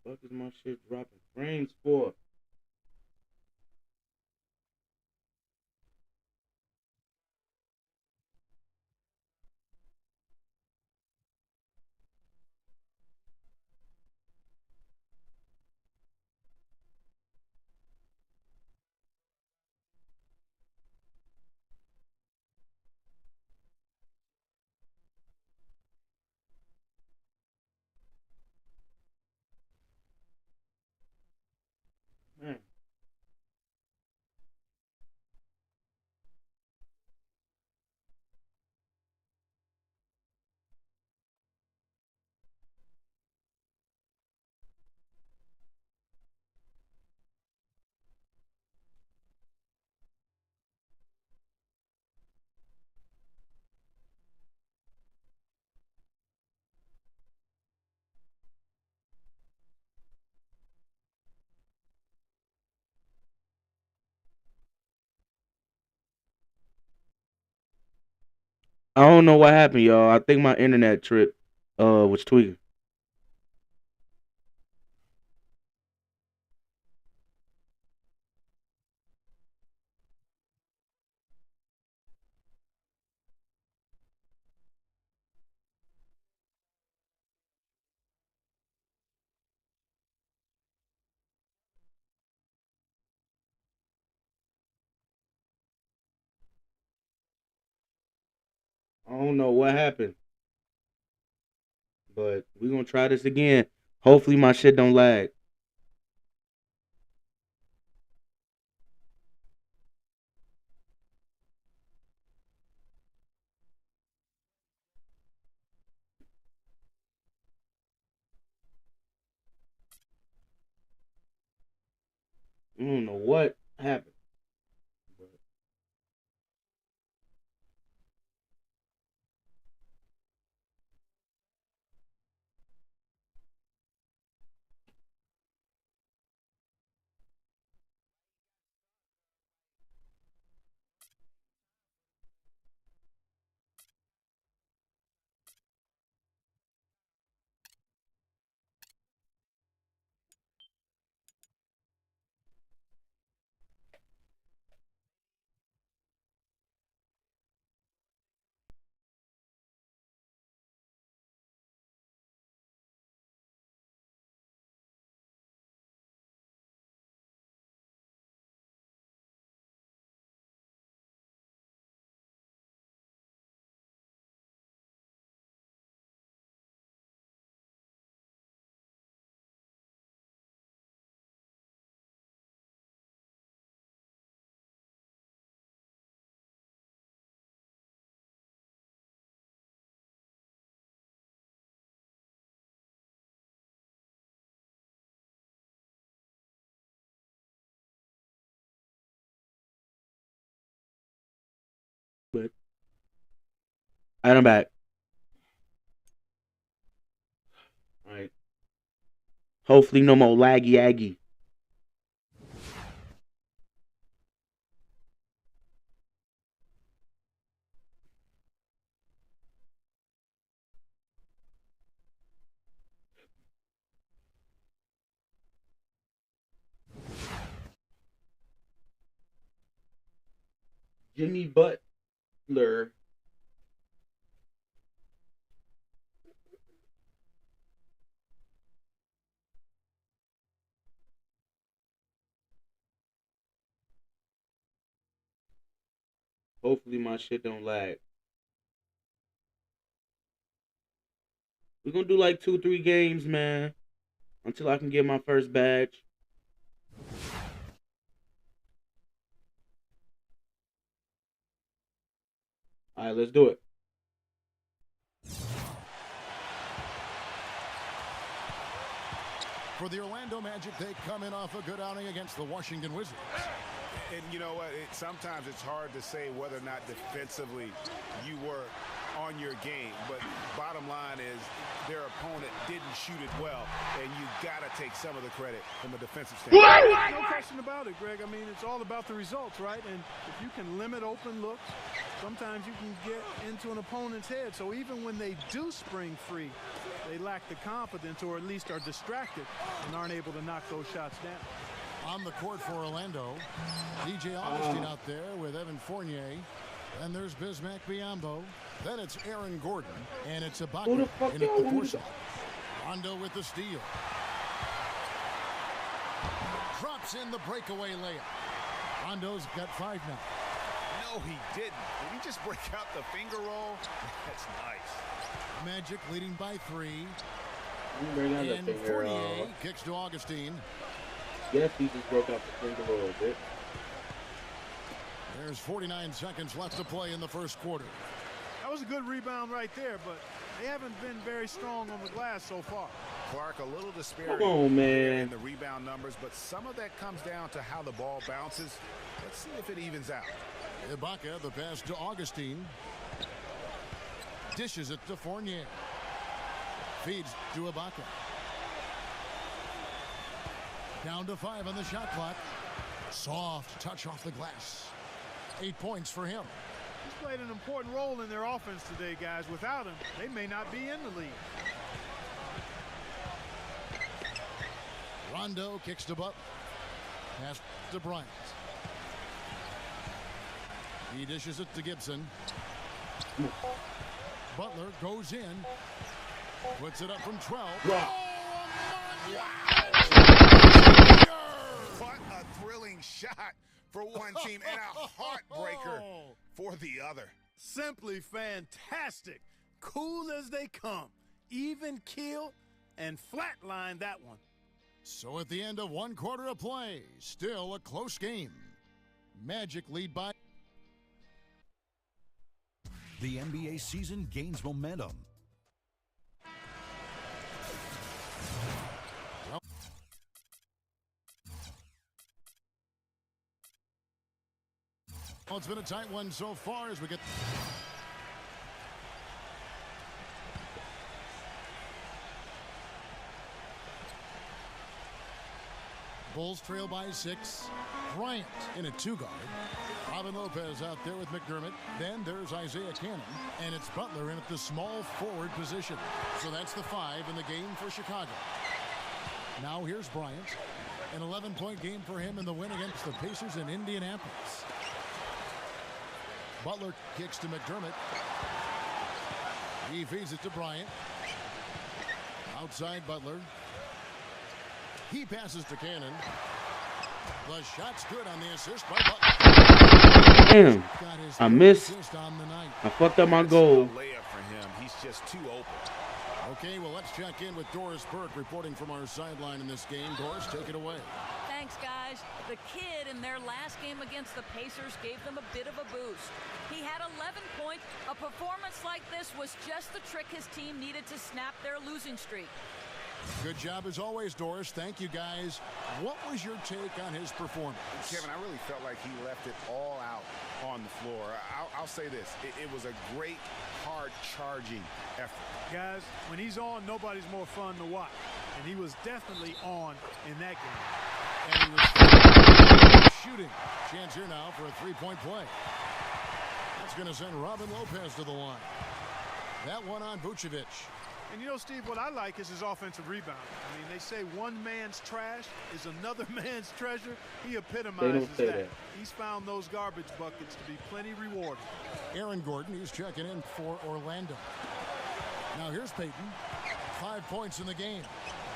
Fuck is my shit dropping frames for? Man. I don't know what happened, y'all. I think my internet trip was tweaking. I don't know what happened, but we gonna try this again. Hopefully my shit don't lag. I don't know what happened. But but alright, I'm back. Alright. Hopefully no more laggy aggy. Jimmy Butler. Hopefully my shit don't lag. We're gonna do like 2, 3 games, man, until I can get my first badge. Alright, let's do it. For the Orlando Magic, they come in off a good outing against the Washington Wizards. And you know what? Sometimes it's hard to say whether or not defensively you were on your game. But bottom line is their opponent didn't shoot it well, and you got to take some of the credit from a defensive standpoint. No question about it, Greg. I mean, it's all about the results, right? And if you can limit open looks, sometimes you can get into an opponent's head. So even when they do spring free, they lack the confidence or at least are distracted and aren't able to knock those shots down. On the court for Orlando, DJ Augustine out there with Evan Fournier. And there's Bismack Biyombo. Then it's Aaron Gordon. And it's Ibaka in at the force. Rondo with the steal. Drops in the breakaway layup. Rondo's got 5 now. No, he didn't. Did he just break out the finger roll? That's nice. Magic leading by 3. And Fournier kicks to Augustine. Yes, he just broke out the finger a little bit. There's 49 seconds left to play in the first quarter. That was a good rebound right there, but they haven't been very strong on the glass so far. Clark, a little disparity in the rebound numbers, but some of that comes down to how the ball bounces. Let's see if it evens out. Ibaka, the pass to Augustine. Dishes it to Fournier. Feeds to Ibaka. Down to 5 on the shot clock. Soft touch off the glass. 8 points for him. He's played an important role in their offense today, guys. Without him, they may not be in the league. Rondo kicks to Butler. Pass to Bryant. He dishes it to Gibson. Butler goes in. Puts it up from 12. What a thrilling shot for one team and a heartbreaker for the other. Simply fantastic. Cool as they come. Even keel and flatline that one. So at the end of 1 quarter of play, still a close game. Magic lead by. The NBA season gains momentum. Well, it's been a tight one so far as we get. Bulls trail by 6. Bryant in a 2-guard. Robin Lopez out there with McDermott. Then there's Isaiah Cannon. And it's Butler in at the small forward position. So that's the 5 in the game for Chicago. Now here's Bryant. An 11-point game for him in the win against the Pacers in Indianapolis. Butler kicks to McDermott. He feeds it to Bryant. Outside Butler. He passes to Cannon. The shot's good on the assist by Butler. Damn, I missed. I fucked up my goal. Layup for him. He's just too open. Okay, well, let's check in with Doris Burke reporting from our sideline in this game. Doris, take it away. Thanks, guys. The kid in their last game against the Pacers gave them a bit of a boost. He had 11 points. A performance like this was just the trick his team needed to snap their losing streak. Good job as always, Doris. Thank you, guys. What was your take on his performance? Kevin, I really felt like he left it all out on the floor. I'll say this. It was a great, hard-charging effort. Guys, when he's on, nobody's more fun to watch. And he was definitely on in that game. And he was shooting. Chance here now for a 3-point play. That's going to send Robin Lopez to the line. That one on Vucevic. And you know, Steve, what I like is his offensive rebound. I mean, they say one man's trash is another man's treasure. He epitomizes that. He's found those garbage buckets to be plenty rewarding. Aaron Gordon, he's checking in for Orlando. Now here's Payton. 5 points in the game.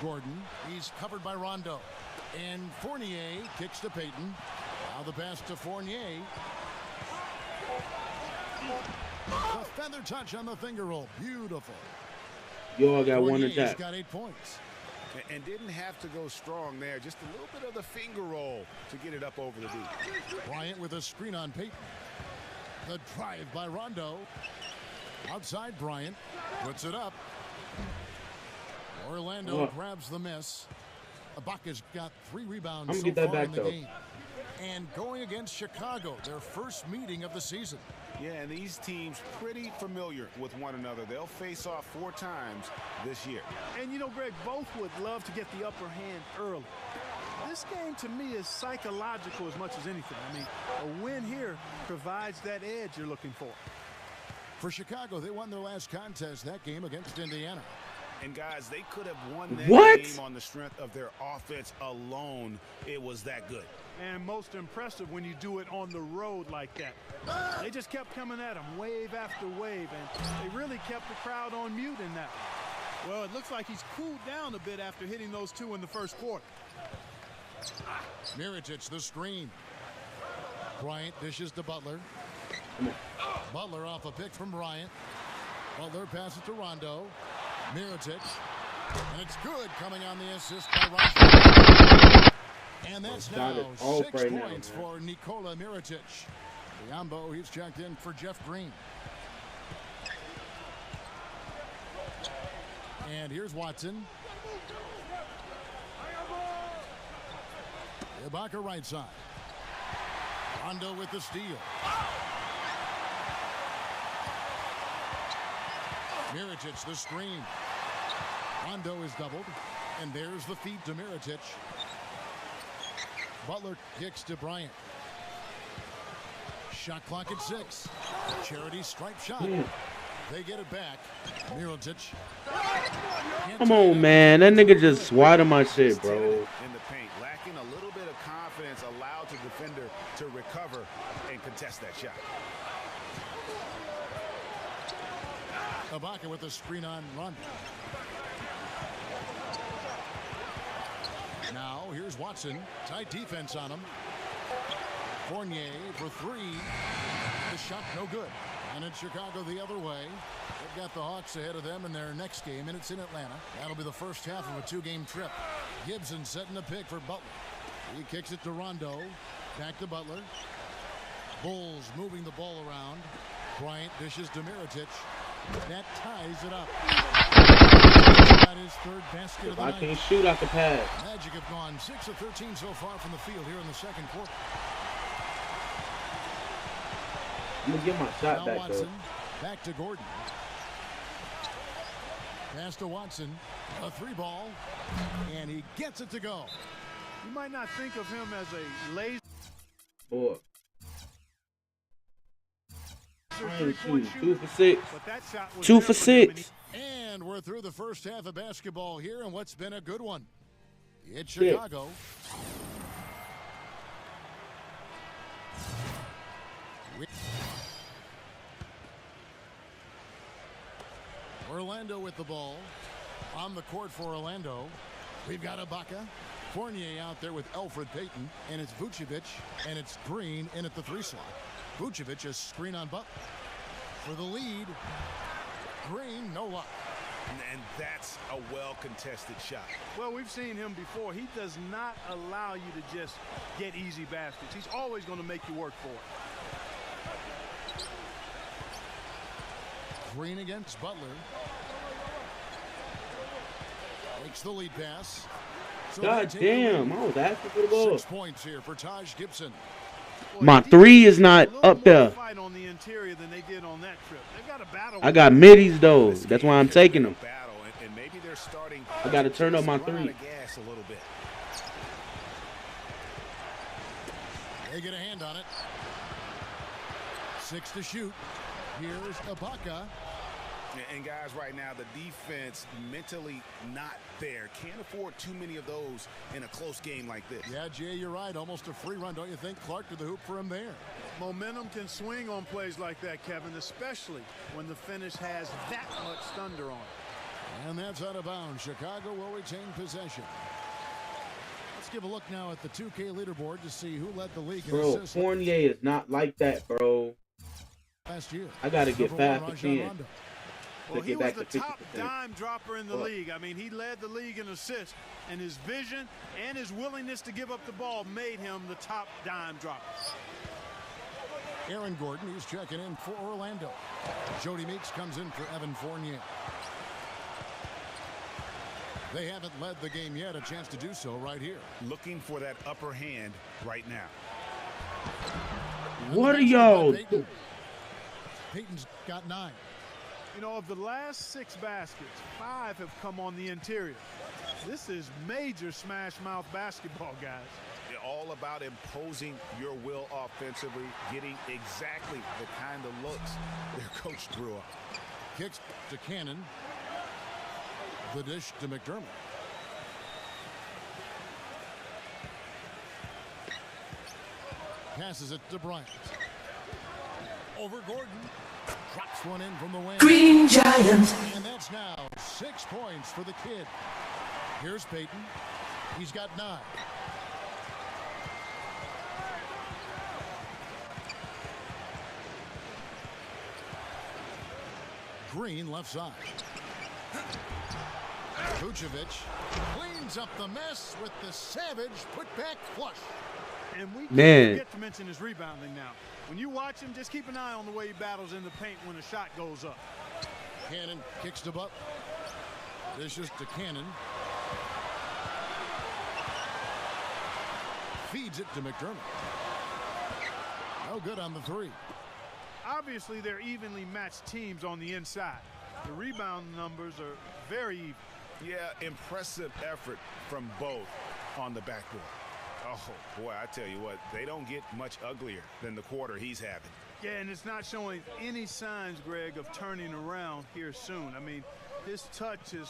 Gordon, he's covered by Rondo. And Fournier kicks to Payton. Now the pass to Fournier. A feather touch on the finger roll. Beautiful. Yo, I got Fournier's one attack. Got 8 points. And didn't have to go strong there. Just a little bit of the finger roll to get it up over the D. Bryant with a screen on Payton. The drive by Rondo. Outside Bryant. Puts it up. Orlando grabs the miss. Ibaka's got 3 rebounds so far in the game. And going against Chicago, their first meeting of the season. Yeah, and these teams pretty familiar with one another. They'll face off 4 times this year. And you know, Greg, both would love to get the upper hand early. This game to me is psychological as much as anything. I mean, a win here provides that edge you're looking for. For Chicago, they won their last contest that game against Indiana. And guys, they could have won that game on the strength of their offense alone. It was that good. And most impressive when you do it on the road like that. They just kept coming at him, wave after wave, and they really kept the crowd on mute in that one. Well, it looks like he's cooled down a bit after hitting those two in the first quarter. Mirotic, the screen. Bryant dishes to Butler. Butler off a pick from Bryant. Butler passes to Rondo. Mirotic. And it's good, coming on the assist by Rondo. And that's now 6 points for Nikola Mirotic. Biombo, he's checked in for Jeff Green. And here's Watson. Ibaka right side. Rondo with the steal. Mirotic, the screen. Rondo is doubled. And there's the feed to Mirotic. Butler kicks to Bryant. Shot clock at 6. Charity stripe shot. They get it back. Mirotic. Come on, man. That nigga just swatted my shit, bro. In the paint, lacking a little bit of confidence, allowed the defender to recover and contest that shot. Ibaka with the screen on Rondo. Now here's Watson. Tight defense on him. Fournier for 3. The shot no good. And it's Chicago the other way. They've got the Hawks ahead of them in their next game, and it's in Atlanta. That'll be the first half of a 2-game trip. Gibson setting the pick for Butler. He kicks it to Rondo. Back to Butler. Bulls moving the ball around. Bryant dishes to Mirotic. That ties it up. That is third basket of the night. I can't shoot out the pass. Magic have gone 6 of 13 so far from the field here in the second quarter. I'm going to get my shot now back, Watson, though. back to Gordon. Pass to Watson. A 3-ball. And he gets it to go. You might not think of him as a lazy Boy. I ain't shooting. 2 for 6. 2 for 6. And we're through the first half of basketball here, and what's been a good one. It's Chicago. Orlando with the ball. On the court for Orlando. We've got Ibaka. Fournier out there with Elfrid Payton. And it's Vucevic. And it's Green in at the 3 slot. Vucevic is screen on Butler. For the lead. Green, no luck. And that's a well-contested shot. Well, we've seen him before. He does not allow you to just get easy baskets. He's always going to make you work for it. Green against Butler. Makes the lead pass. So God damn, I was asking for the ball. 6 points here for Taj Gibson. My 3 is not up there. On the interior than they did on that trip. They've got a battle. I got middies, though. That's why I'm taking them. And maybe they're starting I got to turn up my 3. gas a little bit. They get a hand on it. 6 to shoot. Here's Ibaka. And guys, right now, the defense mentally not there. Can't afford too many of those in a close game like this. Yeah, Jay, you're right. Almost a free run, don't you think? Clark to the hoop for him there. Momentum can swing on plays like that, Kevin, especially when the finish has that much thunder on it. And that's out of bounds. Chicago will retain possession. Let's give a look now at the 2K leaderboard to see who led the league in Bro, assists Fournier is not like that, bro. last year. I got to get Number 1, fast Rajon again. Rondo. Well, he get was back the to top 50%. dime dropper in the league. I mean, he led the league in assists, and his vision and his willingness to give up the ball made him the top dime dropper. Aaron Gordon, he's checking in for Orlando. Jody Meeks comes in for Evan Fournier. They haven't led the game yet. A chance to do so right here. Looking for that upper hand right now. What are y'all? Payton's got 9. You know, of the last 6 baskets, 5 have come on the interior. This is major smash mouth basketball, guys. They're all about imposing your will offensively, getting exactly the kind of looks their coach drew up. Kicks to Cannon. The dish to McDermott. Passes it to Bryant. Over Gordon. Drops one in from the wing. Green Giant. And that's now 6 points for the kid. Here's Peyton. He's got 9. Green left side. Vucevic cleans up the mess with the savage putback flush. And we Man. forget to mention his rebounding now. When you watch him, just keep an eye on the way he battles in the paint when a shot goes up. Cannon kicks to Butler. Dishes to Cannon. Feeds it to McDermott. No good on the 3. Obviously, they're evenly matched teams on the inside. The rebound numbers are very even. Yeah, impressive effort from both on the backboard. Oh, boy, I tell you what, they don't get much uglier than the quarter he's having. Yeah, and it's not showing any signs, Greg, of turning around here soon. I mean, his touch has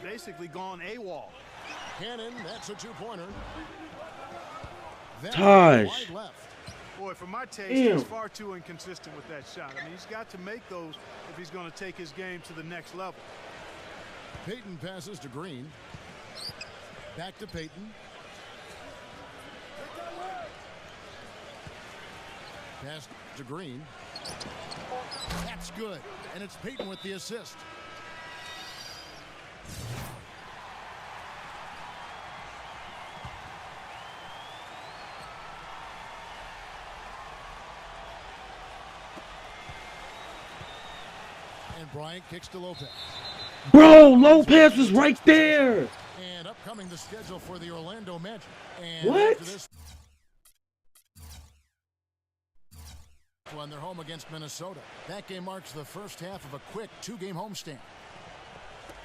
basically gone AWOL. Cannon, that's a 2-pointer. Taj. Wide left. Boy, for my taste, Damn. he's far too inconsistent with that shot. I mean, he's got to make those if he's going to take his game to the next level. Peyton passes to Green. Back to Peyton. Pass to Green. That's good. And it's Peyton with the assist. And Bryant kicks to Lopez. Bro, Lopez was right there. And upcoming the schedule for the Orlando Magic. And What? after this when they're home against Minnesota. That game marks the first half of a quick 2-game homestand.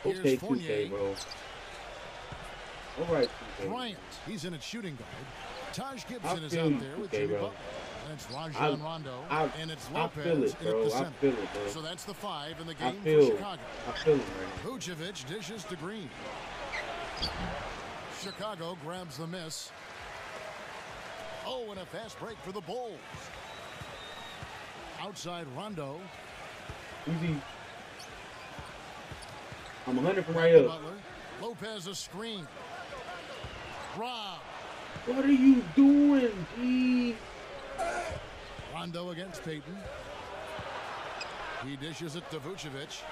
Here's Okay, Fournier. 2K, bro. All right, 2K. Bryant, he's in at shooting guard. Taj I Gibson is feel out you, there with 2K, Jimmy bro. Butler. And it's Rajon Rondo. And it's I Lopez feel it, in at bro. the I center. feel it, bro. So that's the 5 in the I game for feel Chicago. it right now. Vucevic dishes to Green. Chicago grabs the miss. Oh, and a fast break for the Bulls. Outside Rondo. Easy. I'm 100 from right Back to up. Butler. Lopez a screen. Rob. What are you doing, G? Rondo against Peyton. He dishes it to Vucevic.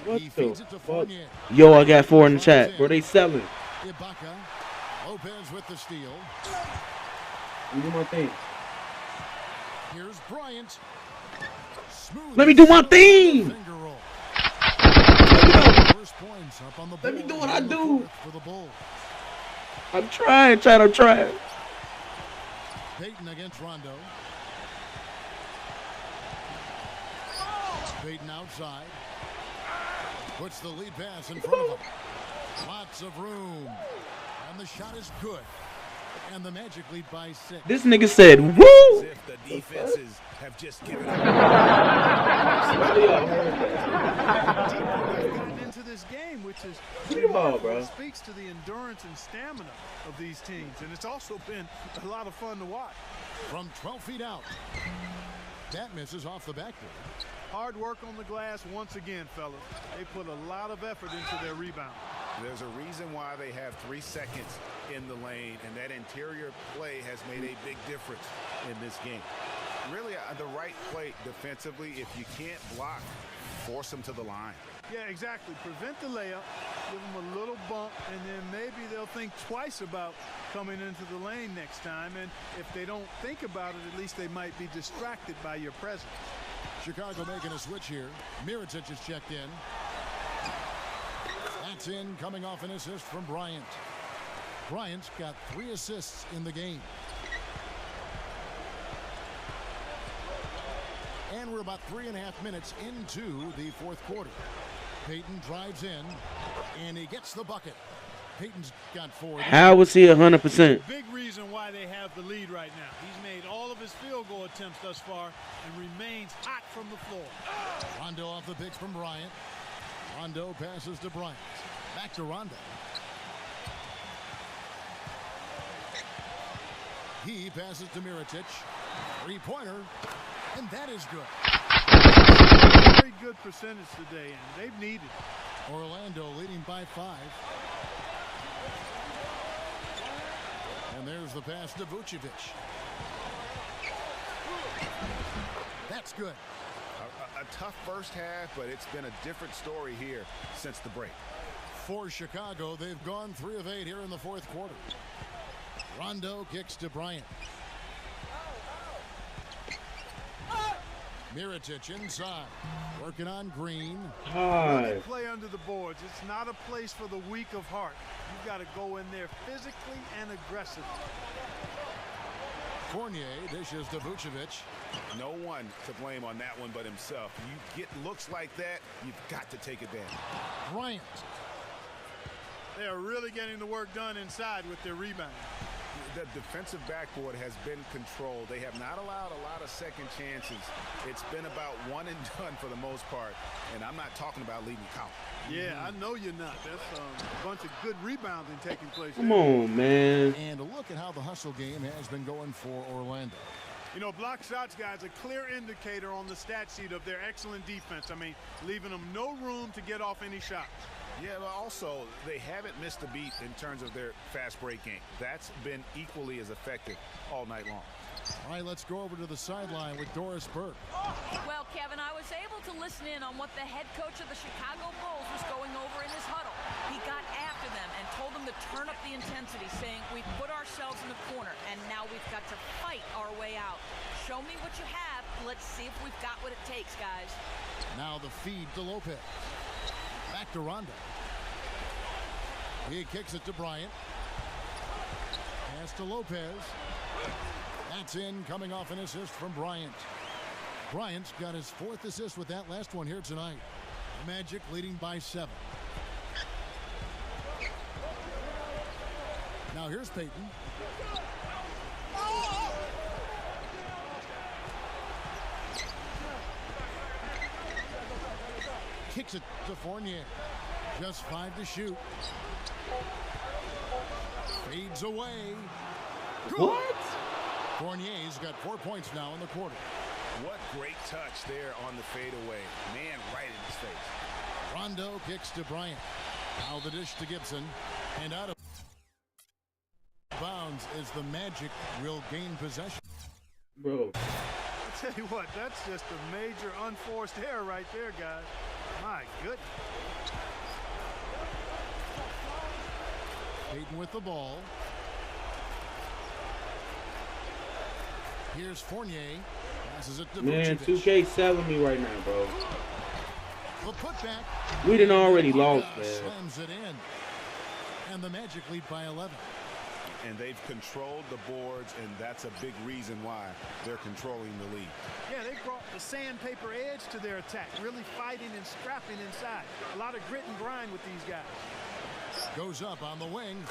What He the feeds it to fuck? Fournier. Yo, I got 4 in the chat. Bro, they selling. Ibaka. Lopez with the steal. Let me do my thing. Here's Bryant. Smooth Let me do my as thing. finger roll. First points up on the Let me board do what I in the do. fourth for the Bulls. I'm trying, Chad. I'm trying. Peyton against Rondo. Peyton outside. Puts the lead pass in front of him. Lots of room. And the shot is good. And the Magic lead by 6. This nigga said, As woo! if the defenses have just given up. Gotten into this game, which is Ball, bro. speaks to the endurance and stamina of these teams, and it's also been a lot of fun to watch. From 12 feet out. That misses off the backboard. Hard work on the glass once again, fellas. They put a lot of effort into their rebound. There's a reason why they have 3 seconds in the lane, and that interior play has made a big difference in this game. Really, the right play defensively, if you can't block, force them to the line. Yeah, exactly. Prevent the layup, give them a little bump, and then maybe they'll think twice about coming into the lane next time. And if they don't think about it, at least they might be distracted by your presence. Chicago making a switch here. Mirotic is checked in. That's in, coming off an assist from Bryant. Bryant's got 3 assists in the game. And we're about 3.5 minutes into the fourth quarter. Peyton drives in, and he gets the bucket. Peyton's got 4. How was he 100%? Big reason why they have the lead right now. He's made all of his field goal attempts thus far and remains hot from the floor. Rondo off the picks from Bryant. Rondo passes to Bryant. Back to Rondo. He passes to Mirotic. Three-pointer. And that is good. Very good percentage today, and they've needed it. Orlando leading by 5. And there's the pass to Vucevic. That's good. A tough first half, but it's been a different story here since the break. For Chicago, they've gone 3 of 8 here in the fourth quarter. Rondo kicks to Bryant. Mirotic inside, working on Green. They play under the boards. It's not a place for the weak of heart. You've got to go in there physically and aggressively. Fournier dishes to Vucevic. No one to blame on that one but himself. You get looks like that, you've got to take advantage. Bryant. They are really getting the work done inside with their rebound. The defensive backboard has been controlled. They have not allowed a lot of second chances. It's been about one and done for the most part, and I'm not talking about leading count. Yeah, I know you're not. That's a bunch of good rebounding taking place. Come on, man. And look at how the hustle game has been going for Orlando. You know, block shots, guys, a clear indicator on the stat sheet of their excellent defense. I mean, leaving them no room to get off any shots. Yeah, but also, they haven't missed a beat in terms of their fast break game. That's been equally as effective all night long. All right, let's go over to the sideline with Doris Burke. Well, Kevin, I was able to listen in on what the head coach of the Chicago Bulls was going over in his huddle. He got after them and told them to turn up the intensity, saying, we've put ourselves in the corner, and now we've got to fight our way out. Show me what you have. Let's see if we've got what it takes, guys. Now the feed to Lopez. Back to Rondo. He kicks it to Bryant. Pass to Lopez. That's in, coming off an assist from Bryant. Bryant's got his 4th assist with that last one here tonight. The Magic leading by 7. Now here's Payton. Kicks it to Fournier. Just 5 to shoot. Fades away. What? Fournier's got 4 points now in the quarter. What great touch there on the fadeaway. Man, right in his face. Rondo kicks to Bryant. Now the dish to Gibson. And out of bounds is the Magic will gain possession. Bro. I tell you what, that's just a major unforced error right there, guys. My goodness. Payton with the ball. Here's Fournier. Passes it to Man, Vucevic. 2K selling me right now, bro. The putback. We done already lost, man. Slams it in. And the Magic lead by 11. And they've controlled the boards, and that's a big reason why they're controlling the lead. Yeah, they brought the sandpaper edge to their attack, really fighting and scrapping inside. A lot of grit and grind with these guys. Goes up on the wing.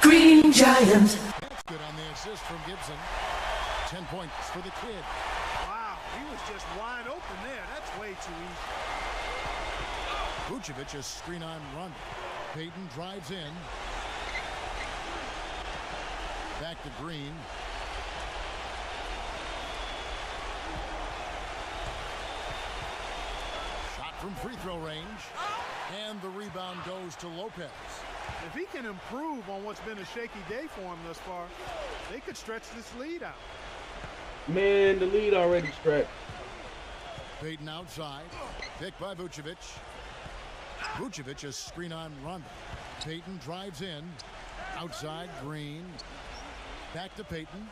Green Giant. That's good on the assist from Gibson. 10 points for the kid. Wow, he was just wide open there. That's way too easy. Vucevic a screen on run. Payton drives in. Back to Green. Shot from free throw range. And the rebound goes to Lopez. If he can improve on what's been a shaky day for him thus far, they could stretch this lead out. Man, the lead already stretched. Payton outside. Picked by Vucevic. Vucevic a screen on run. Payton drives in. Outside Green. Back to Payton.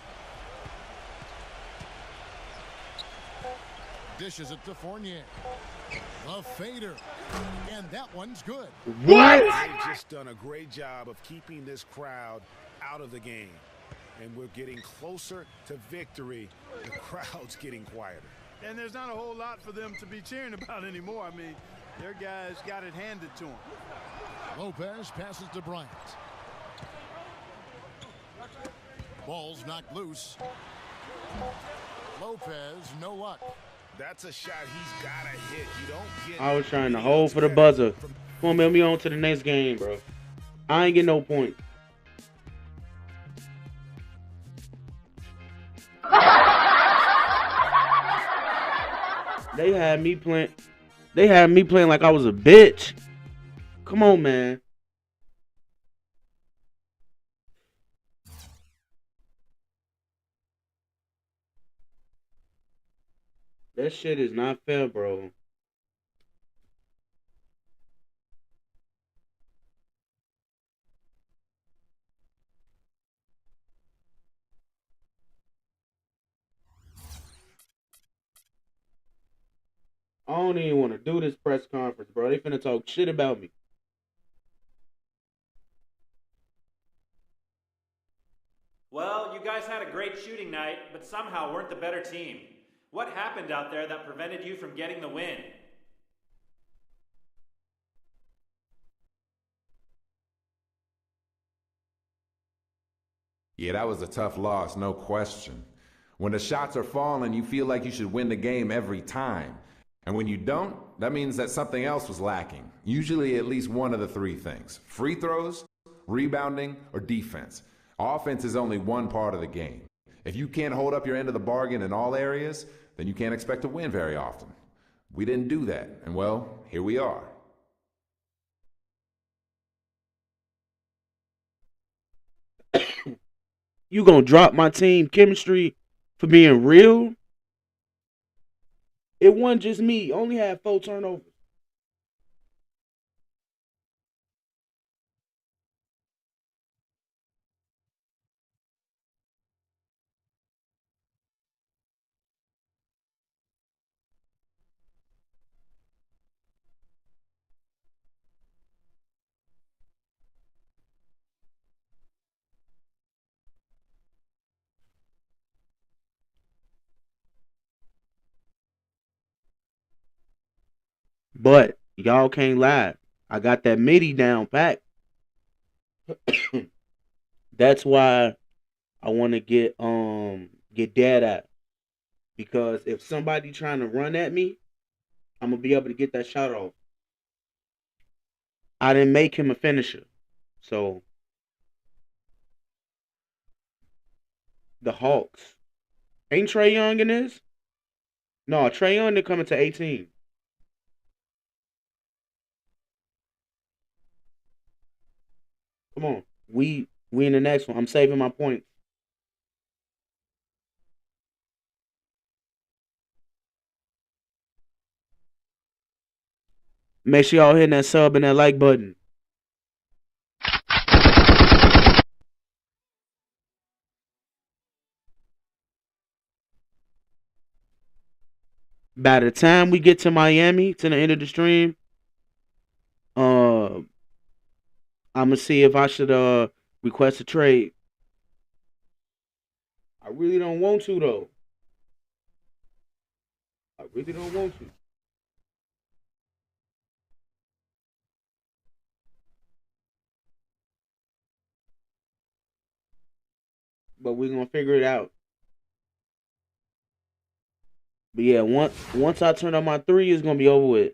Dishes it to Fournier. A fader. And that one's good. What? They've just done a great job of keeping this crowd out of the game. And we're getting closer to victory. The crowd's getting quieter. And there's not a whole lot for them to be cheering about anymore. I mean, their guys got it handed to them. Lopez passes to Bryant. Ball's knocked loose. Lopez, no luck. That's a shot he's got to hit. You don't get. I was trying to hold for the buzzer. Come on, man, we on to the next game, bro. I ain't get no point. They had me playing. They had me playing like I was a bitch. Come on, man. That shit is not fair, bro. I don't even want to do this press conference, bro. They finna talk shit about me. Well, you guys had a great shooting night, but somehow weren't the better team. What happened out there that prevented you from getting the win? Yeah, that was a tough loss, no question. When the shots are falling, you feel like you should win the game every time. And when you don't, that means that something else was lacking. Usually at least one of the three things. Free throws, rebounding, or defense. Offense is only one part of the game. If you can't hold up your end of the bargain in all areas, then you can't expect to win very often. We didn't do that, and well, here we are. You gonna drop my team chemistry for being real? It wasn't just me. Only had 4 turnovers. But y'all can't lie. I got that MIDI down pat. That's why I want to get dead at. Because if somebody trying to run at me, I'm gonna be able to get that shot off. I didn't make him a finisher. So the Hawks. Ain't Trey Young in this? No, Trey Young didn't coming to 18. Come on. We in the next one. I'm saving my points. Make sure y'all hitting that sub and that like button. By the time we get to Miami, to the end of the stream, I'm gonna see if I should request a trade. I really don't want to though. I really don't want to. But we're gonna figure it out. But yeah, once I turn on my 3, it's gonna be over with.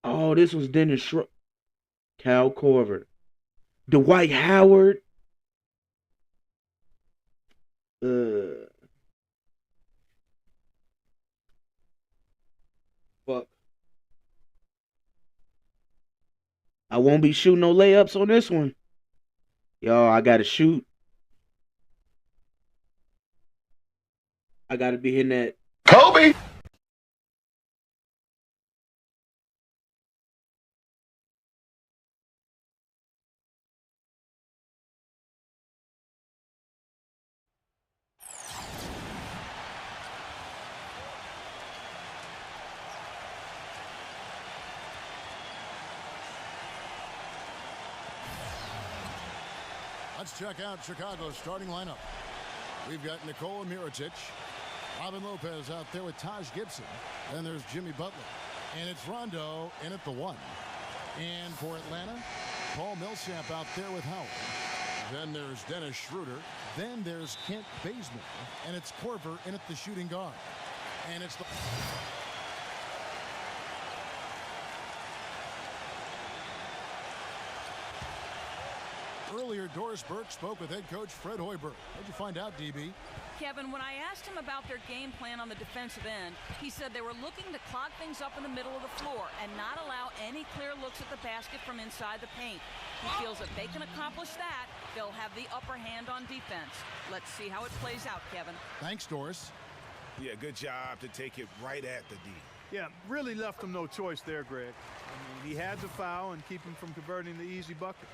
Oh, this was Dennis Cal Corver. Dwight Howard. Fuck. I won't be shooting no layups on this one. Yo, I gotta shoot. I gotta be hitting that. Kobe! Let's check out Chicago's starting lineup. We've got Nikola Mirotic, Robin Lopez out there with Taj Gibson. Then there's Jimmy Butler. And it's Rondo in at the 1. And for Atlanta, Paul Millsap out there with Howard. Then there's Dennis Schroeder. Then there's Kent Bazemore. And it's Korver in at the shooting guard. And it's the... Earlier, Doris Burke spoke with head coach Fred Hoiberg. What'd you find out, DB? Kevin, when I asked him about their game plan on the defensive end, he said they were looking to clog things up in the middle of the floor and not allow any clear looks at the basket from inside the paint. He feels if they can accomplish that, they'll have the upper hand on defense. Let's see how it plays out, Kevin. Thanks, Doris. Yeah, good job to take it right at the D. Yeah, really left him no choice there, Greg. I mean, he had to foul and keep him from converting the easy bucket.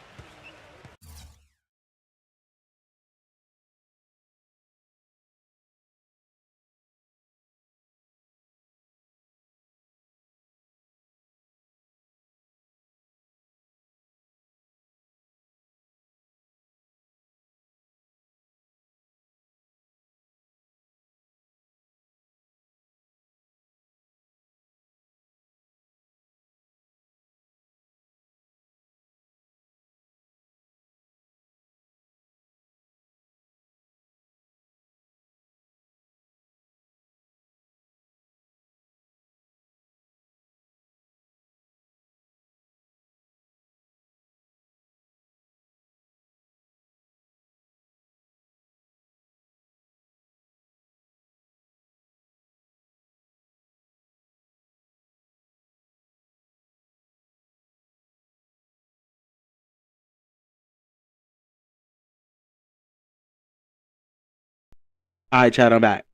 All right, Chad, I'm back.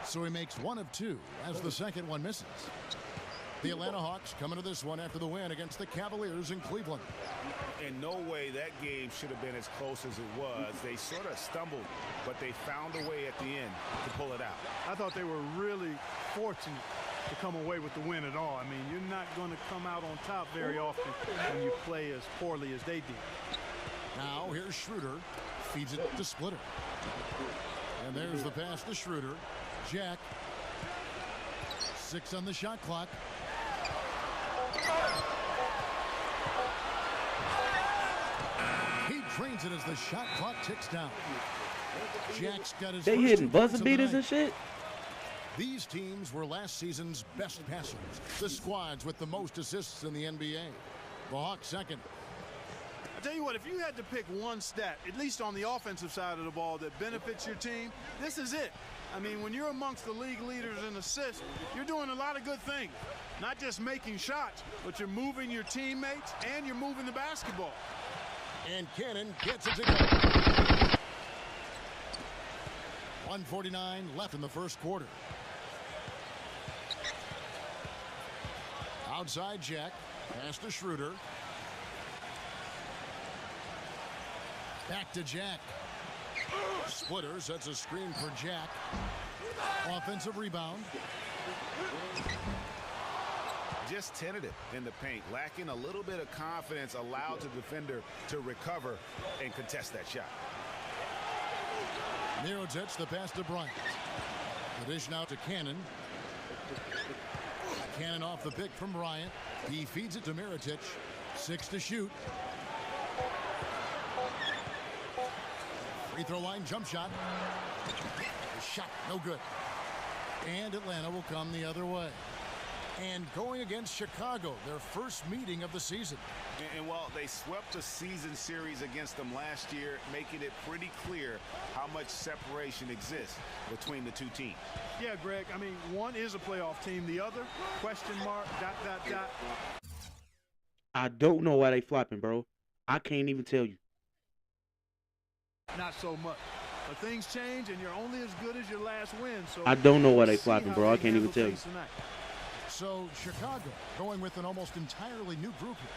So he makes one of two as the second one misses. The Atlanta Hawks coming to this one after the win against the Cavaliers in Cleveland. In no way that game should have been as close as it was. They sort of stumbled, but they found a way at the end to pull it out. I thought they were really fortunate to come away with the win at all. I mean, you're not going to come out on top very often when you play as poorly as they did. Now here's Schroeder. Feeds it to Splitter. And there's the pass to Schroeder. Jack. 6 on the shot clock. He drains it as the shot clock ticks down. Jack's got his They first hitting 2 points buzzer of the beaters night. and shit. These teams were last season's best passers. The squads with the most assists in the NBA. The Hawks second. I tell you what, if you had to pick one stat, at least on the offensive side of the ball, that benefits your team, this is it. I mean, when you're amongst the league leaders in assists, you're doing a lot of good things. Not just making shots, but you're moving your teammates and you're moving the basketball. And Cannon gets it to go. 1:49 left in the first quarter. Outside Jack. Pass to Schroeder. Back to Jack. Splitter sets a screen for Jack. Offensive rebound. Just tentative in the paint, lacking a little bit of confidence, allowed the defender to recover and contest that shot. Mirotic the pass to Bryant. The dish now to Cannon. Cannon off the pick from Bryant. He feeds it to Mirotic. 6 to shoot. Free throw line jump shot. The shot no good. And Atlanta will come the other way. And going against Chicago, their first meeting of the season. And while they swept the season series against them last year, making it pretty clear how much separation exists between the two teams. Yeah, Greg, I mean, one is a playoff team. The other, question mark, ... I don't know why they flopping, bro. I can't even tell you. Not so much. But things change, and you're only as good as your last win. So I don't know why they flopping, bro. I can't even tell you. Tonight. So Chicago going with an almost entirely new group here.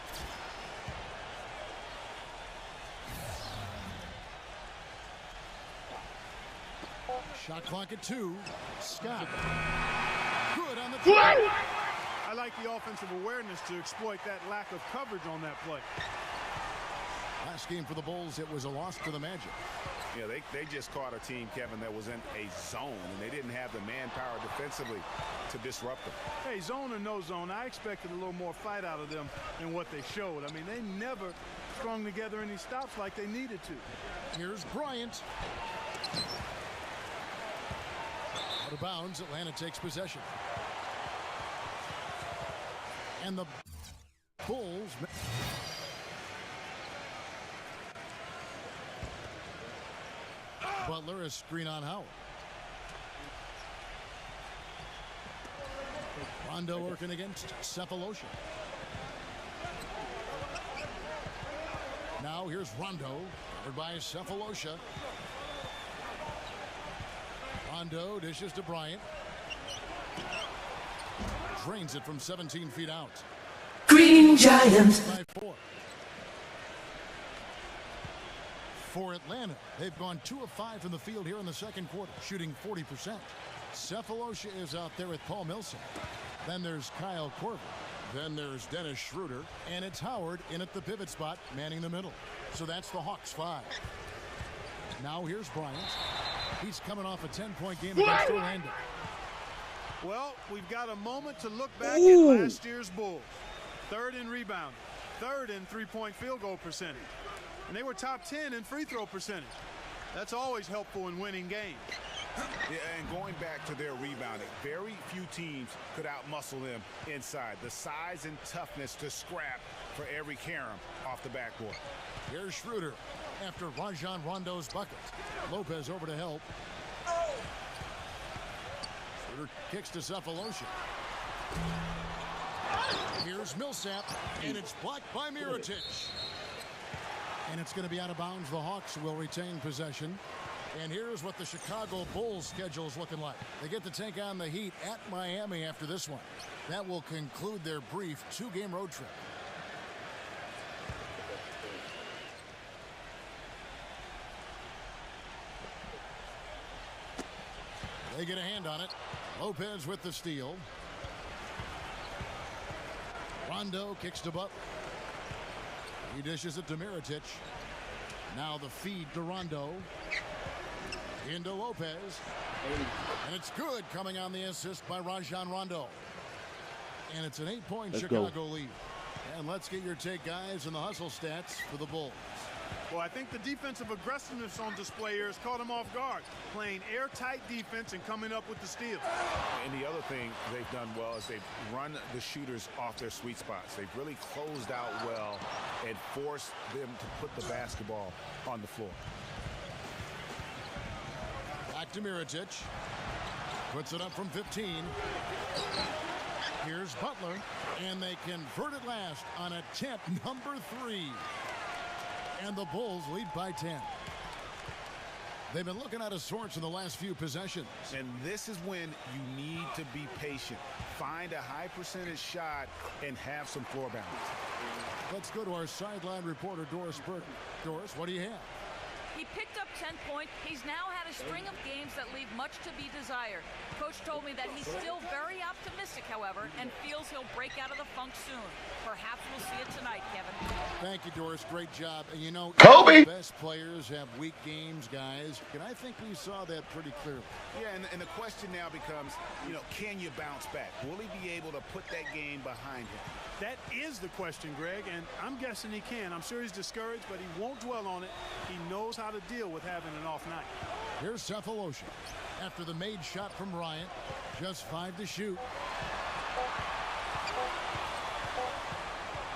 Shot clock at 2. Scott. Good on the try. I like the offensive awareness to exploit that lack of coverage on that play. Last game for the Bulls, it was a loss to the Magic. Yeah, they just caught a team, Kevin, that was in a zone, and they didn't have the manpower defensively to disrupt them. Hey, zone or no zone, I expected a little more fight out of them than what they showed. I mean, they never strung together any stops like they needed to. Here's Bryant. Out of bounds, Atlanta takes possession. And the Bulls. Butler, a screen on Howard. Rondo working against Cephalosha. Now here's Rondo, covered by Cephalosha. Rondo dishes to Bryant. Drains it from 17 feet out. Green Giant. By 4. For Atlanta, they've gone 2 of 5 from the field here in the second quarter, shooting 40%. Cephalosha is out there with Paul Millsap. Then there's Kyle Korver. Then there's Dennis Schroeder. And it's Howard in at the pivot spot, manning the middle. So that's the Hawks 5. Now here's Bryant. He's coming off a 10-point game against Orlando. Well, we've got a moment to look back at last year's Bulls. 3rd in rebounding, 3rd in three-point field goal percentage. And they were top 10 in free throw percentage. That's always helpful in winning games. Yeah, and going back to their rebounding, very few teams could outmuscle them inside. The size and toughness to scrap for every carom off the backboard. Here's Schroeder after Rajon Rondo's bucket. Lopez over to help. Schroeder kicks to Cephalosha. Here's Millsap, and it's blocked by Mirotic. And it's going to be out of bounds. The Hawks will retain possession. And here's what the Chicago Bulls schedule is looking like. They get to take on the Heat at Miami after this one. That will conclude their brief 2-game road trip. They get a hand on it. Lopez with the steal. Rondo kicks to Butler. He dishes it to Mirotic. Now the feed to Rondo. Into Lopez. And it's good, coming on the assist by Rajon Rondo. And it's an 8-point Chicago lead. And let's get your take, guys, on the hustle stats for the Bulls. Well, I think the defensive aggressiveness on display here has caught them off guard, playing airtight defense and coming up with the steal. And the other thing they've done well is they've run the shooters off their sweet spots. They've really closed out well and forced them to put the basketball on the floor. Back to Mirotic. Puts it up from 15. Here's Butler, and they convert it last on attempt number 3. And the Bulls lead by 10. They've been looking out of sorts in the last few possessions. And this is when you need to be patient. Find a high percentage shot and have some floor balance. Let's go to our sideline reporter, Doris Burton. Doris, what do you have? He picked up 10 points. He's now had a string of games that leave much to be desired. Coach told me that he's still very optimistic, however, and feels he'll break out of the funk soon. Perhaps we'll see it tonight, Kevin. Thank you, Doris. Great job. And you know, Kobe! The best players have weak games, guys. And I think we saw that pretty clearly. Yeah, and the question now becomes, you know, can you bounce back? Will he be able to put that game behind him? That is the question, Greg, and I'm guessing he can. I'm sure he's discouraged, but he won't dwell on it. He knows how to deal with having an off night. Here's Cephalosha. After the made shot from Bryant, just 5 to shoot.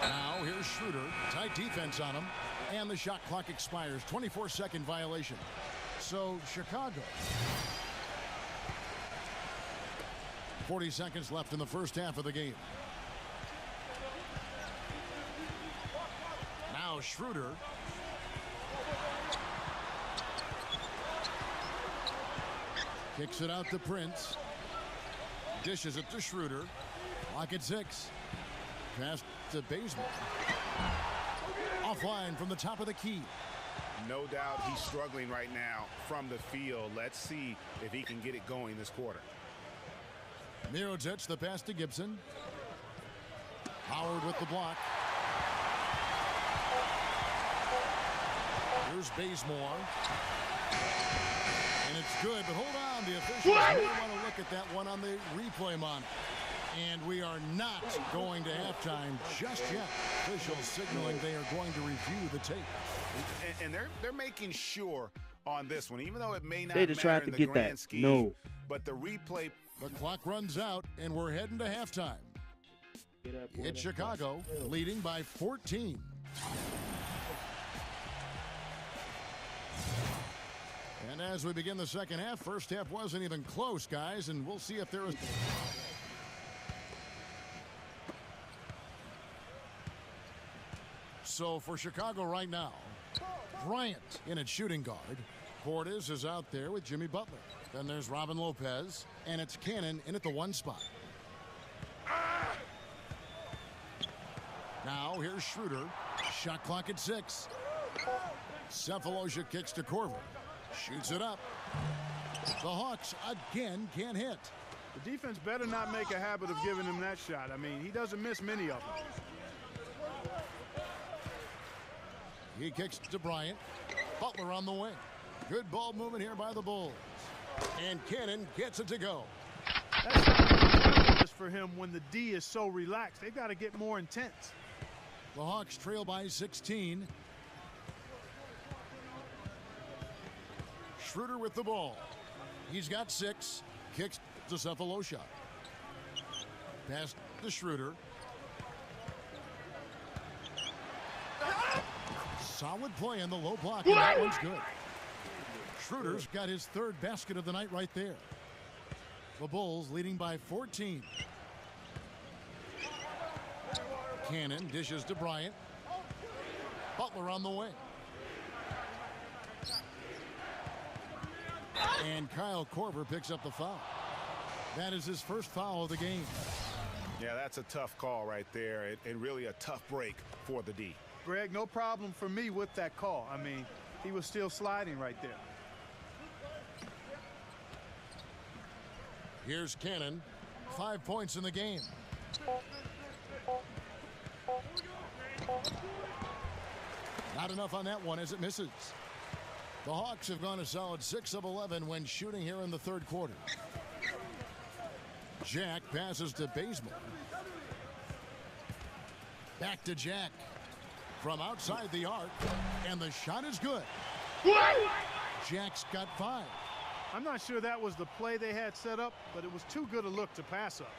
Now here's Schroeder. Tight defense on him, and the shot clock expires. 24-second violation. So Chicago. 40 seconds left in the first half of the game. Now Schroeder. Kicks it out to Prince. Dishes it to Schroeder. Clock at 6. Pass to Bazemore. Offline from the top of the key. No doubt he's struggling right now from the field. Let's see if he can get it going this quarter. Mirotic, the pass to Gibson. Howard with the block. Here's Bazemore. And it's good, but hold on. The officials may want to look at that one on the replay monitor. And we are not going to halftime just yet. Officials signaling they are going to review the tape. And they're making sure on this one, even though it may not They just matter tried to in the get grand that. scheme, No. but the replay. The clock runs out, and we're heading to halftime. It's Chicago leading by 14. And as we begin the second half, first half wasn't even close, guys, and we'll see if there is. So for Chicago right now, Bryant in at shooting guard. Portis is out there with Jimmy Butler. Then there's Robin Lopez, and it's Cannon in at the 1 spot. Now here's Schroeder. Shot clock at 6. Cephalosha kicks to Korver. Shoots it up. The Hawks again can't hit. The defense better not make a habit of giving him that shot. I mean, he doesn't miss many of them. He kicks to Bryant. Butler on the wing. Good ball movement here by the Bulls. And Cannon gets it to go. That's for him when the D is so relaxed. They've got to get more intense. The Hawks trail by 16. Schroeder with the ball. He's got 6. Kicks to Cephalosha. Pass to Schroeder. Solid play in the low block, and that one's good. Schroeder's got his 3rd basket of the night right there. The Bulls leading by 14. Cannon dishes to Bryant. Butler on the wing. And Kyle Korver picks up the foul. That is his first foul of the game. Yeah, that's a tough call right there, and really a tough break for the D. Greg, no problem for me with that call. I mean, he was still sliding right there. Here's Cannon. 5 points in the game. Not enough on that one as it misses. The Hawks have gone a solid 6 of 11 when shooting here in the 3rd quarter. Jack passes to Bazemore. Back to Jack. From outside the arc, and the shot is good. Jack's got 5. I'm not sure that was the play they had set up, but it was too good a look to pass up.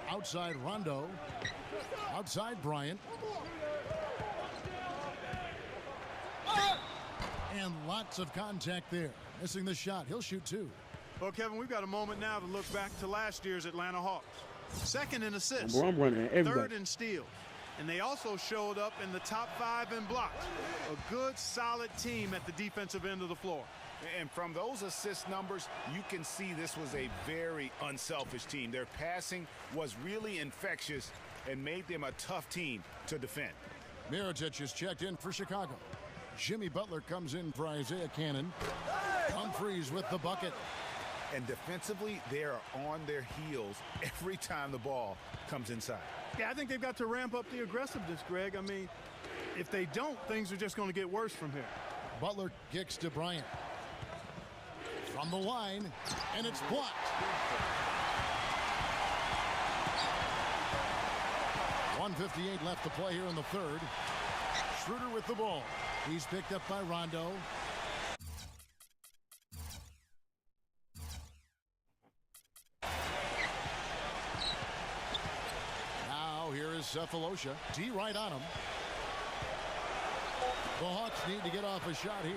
Outside Rondo. Outside Bryant. And lots of contact there. Missing the shot. He'll shoot 2. Well, Kevin, we've got a moment now to look back to last year's Atlanta Hawks. 2nd in assists, Bro, I'm running at everybody. 3rd in steals, and they also showed up in the top 5 in blocks. A good, solid team at the defensive end of the floor. And from those assist numbers, you can see this was a very unselfish team. Their passing was really infectious and made them a tough team to defend. Mirotic is checked in for Chicago. Jimmy Butler comes in for Isaiah Cannon. Humphries with the bucket. And defensively, they are on their heels every time the ball comes inside. Yeah, I think they've got to ramp up the aggressiveness, Greg. I mean, if they don't, things are just going to get worse from here. Butler kicks to Bryant. From the line, and it's blocked. 1:58 left to play here in the 3rd. Schroeder with the ball. He's picked up by Rondo. Now here is Cephalosha. D right on him. The Hawks need to get off a shot here.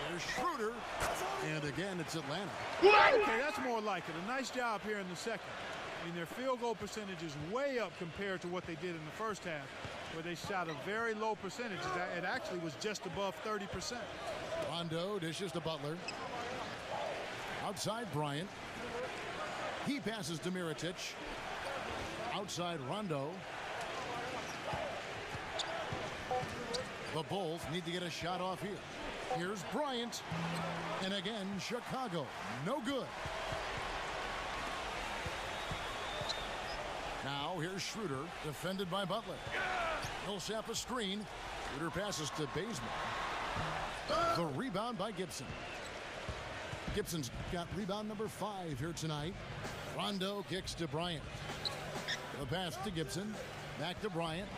There's Schroeder. And again, it's Atlanta. Okay, that's more like it. A nice job here in the 2nd. I mean, their field goal percentage is way up compared to what they did in the first half, where they shot a very low percentage. It actually was just above 30%. Rondo dishes to Butler. Outside Bryant. He passes to Mirotic. Outside Rondo. The Bulls need to get a shot off here. Here's Bryant. And again, Chicago. No good. Now here's Schroeder, defended by Butler. Millsap a screen. Schroeder passes to Bazemore. The rebound by Gibson. Gibson's got rebound number 5 here tonight. Rondo kicks to Bryant. The pass to Gibson. Back to Bryant.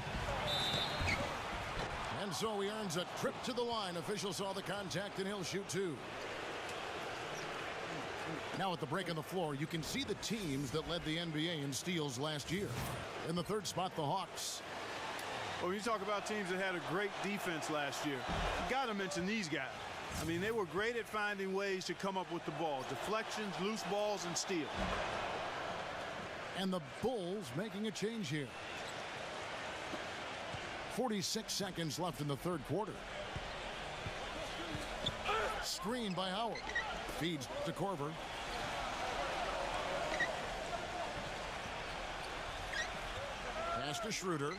And so he earns a trip to the line. Official saw the contact and he'll shoot 2. Now at the break on the floor, you can see the teams that led the NBA in steals last year. In the 3rd spot, the Hawks. Well, when you talk about teams that had a great defense last year, you got to mention these guys. I mean, they were great at finding ways to come up with the ball. Deflections, loose balls, and steals. And the Bulls making a change here. 46 seconds left in the 3rd quarter. Screen by Howard. Feeds to Korver. Pass to Schroeder.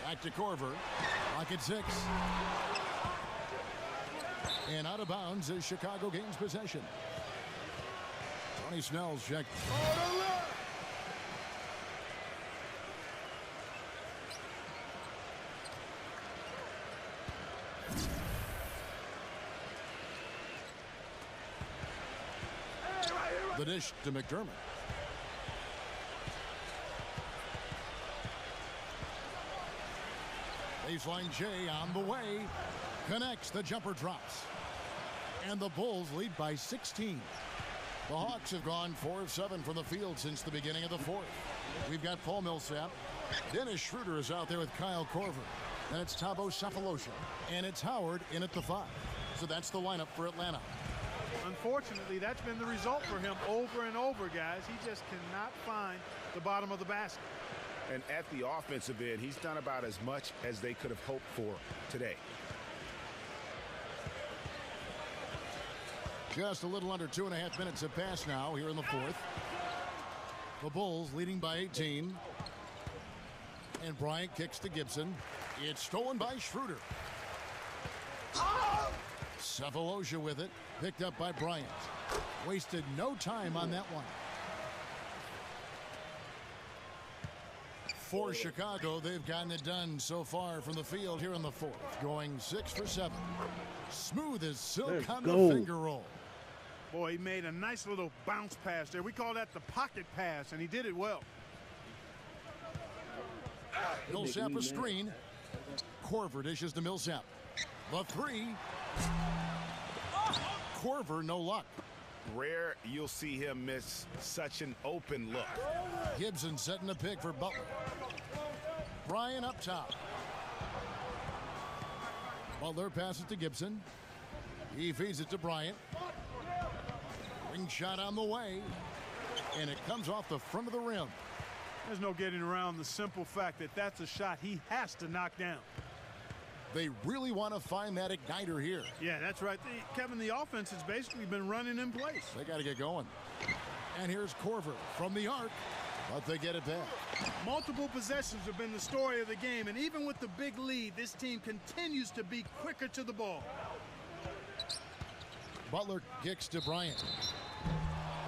Back to Korver. Lock at 6. And out of bounds as Chicago gains possession. Tony Snell's checked. The dish to McDermott. Baseline J on the way. Connects. The jumper drops. And the Bulls lead by 16. The Hawks have gone 4 of 7 from the field since the beginning of the 4th. We've got Paul Millsap. Dennis Schroeder is out there with Kyle Korver. And it's Thabo Sefolosha. And it's Howard in at the 5. So that's the lineup for Atlanta. Unfortunately, that's been the result for him over and over, guys. He just cannot find the bottom of the basket. And at the offensive end, he's done about as much as they could have hoped for today. Just a little under 2.5 minutes have passed now here in the 4th. The Bulls leading by 18. And Bryant kicks to Gibson. It's stolen by Schroeder. Sefolosha with it. Picked up by Bryant. Wasted no time on that one. For Chicago, they've gotten it done so far from the field here in the 4th. Going 6 for 7. Smooth as silk on the finger roll. Boy, he made a nice little bounce pass there. We call that the pocket pass, and he did it well. Millsap a screen. Korver dishes to Millsap. The 3. Korver, no luck. Rare you'll see him miss such an open look. Gibson setting a pick for Butler. Bryant up top. Butler passes to Gibson. He feeds it to Bryant. Ring shot on the way. And it comes off the front of the rim. There's no getting around the simple fact that that's a shot he has to knock down. They really want to find that igniter here. Yeah, that's right. Kevin, the offense has basically been running in place. They got to get going. And here's Korver from the arc, but they get it back. Multiple possessions have been the story of the game, and even with the big lead, this team continues to be quicker to the ball. Butler kicks to Bryant.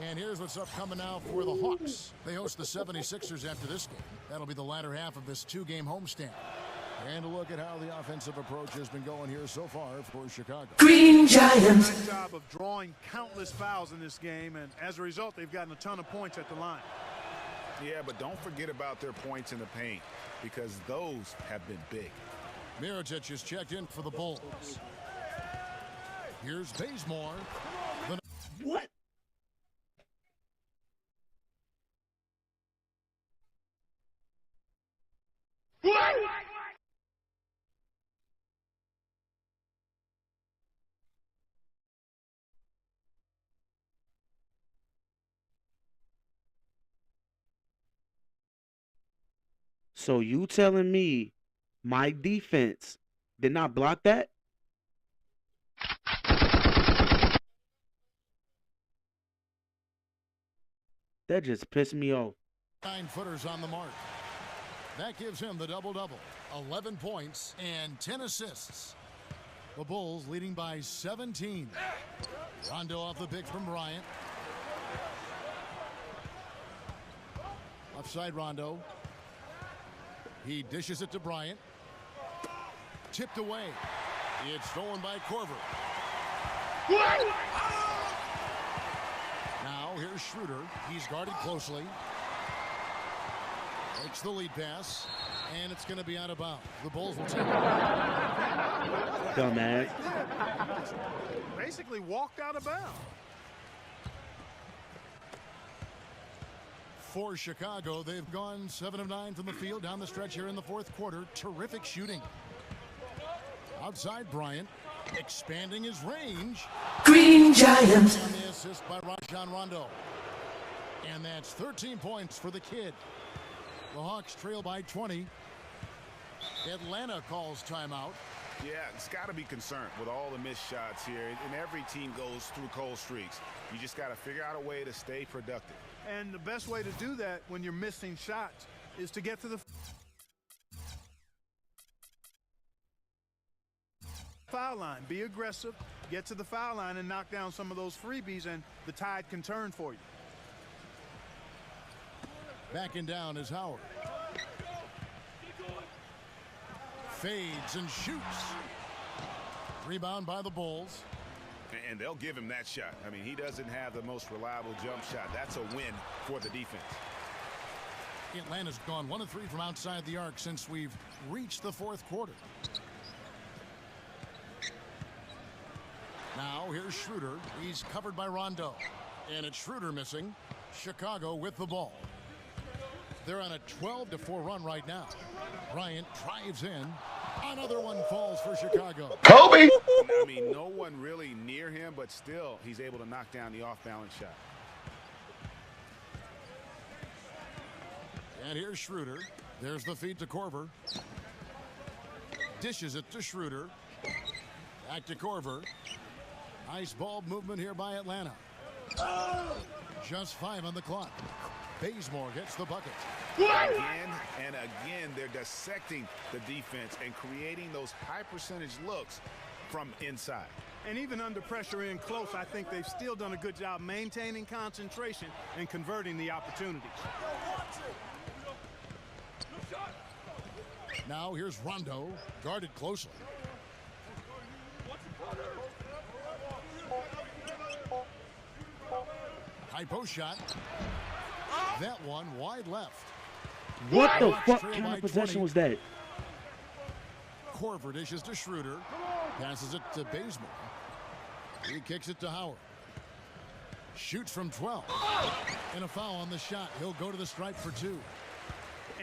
And here's what's upcoming now for the Hawks. They host the 76ers after this game. That'll be the latter half of this 2-game homestand. And a look at how the offensive approach has been going here so far for Chicago. Green Giants. Nice job of drawing countless fouls in this game, and as a result, they've gotten a ton of points at the line. Yeah, but don't forget about their points in the paint, because those have been big. Mirotic is checked in for the Bulls. Here's Bazemore. What? So you telling me my defense did not block that? That just pissed me off. 9-footers on the mark. That gives him the double-double. 11 points and 10 assists. The Bulls leading by 17. Rondo off the pick from Bryant. Offside Rondo. He dishes it to Bryant. Tipped away. It's stolen by Korver. Now here's Schroeder. He's guarded closely. Takes the lead pass, and it's going to be out of bounds. The Bulls will take it. Dumbass. Basically walked out of bounds. For Chicago, they've gone 7 of 9 from the field down the stretch here in the fourth quarter. Terrific shooting. Outside Bryant, expanding his range. Green Giant. And the assist by Rajon Rondo. And that's 13 points for the kid. The Hawks trail by 20. Atlanta calls timeout. Yeah, it's got to be concerned with all the missed shots here. And every team goes through cold streaks. You just got to figure out a way to stay productive. And the best way to do that when you're missing shots is to get to the foul line. Be aggressive, get to the foul line, and knock down some of those freebies, and the tide can turn for you. Backing down is Howard. Fades and shoots. Rebound by the Bulls. And they'll give him that shot. I mean, he doesn't have the most reliable jump shot. That's a win for the defense. Atlanta's gone 1 of 3 from outside the arc since we've reached the fourth quarter. Now here's Schroeder. He's covered by Rondo. And it's Schroeder missing. Chicago with the ball. They're on a 12-4 run right now. Bryant drives in. Another one falls for Chicago. Kobe! I mean, no one really near him, but still, he's able to knock down the off-balance shot. And here's Schroeder. There's the feed to Korver. Dishes it to Schroeder. Back to Korver. Nice ball movement here by Atlanta. Just 5 on the clock. Bazemore gets the bucket. Again and again, they're dissecting the defense and creating those high percentage looks from inside. And even under pressure in close, I think they've still done a good job maintaining concentration and converting the opportunities. Now here's Rondo, guarded closely. High post shot. That one wide left. What the fuck kind of possession was that? Korver dishes to Schroeder. Passes it to Bazemore. He kicks it to Howard. Shoots from 12. And a foul on the shot. He'll go to the stripe for 2.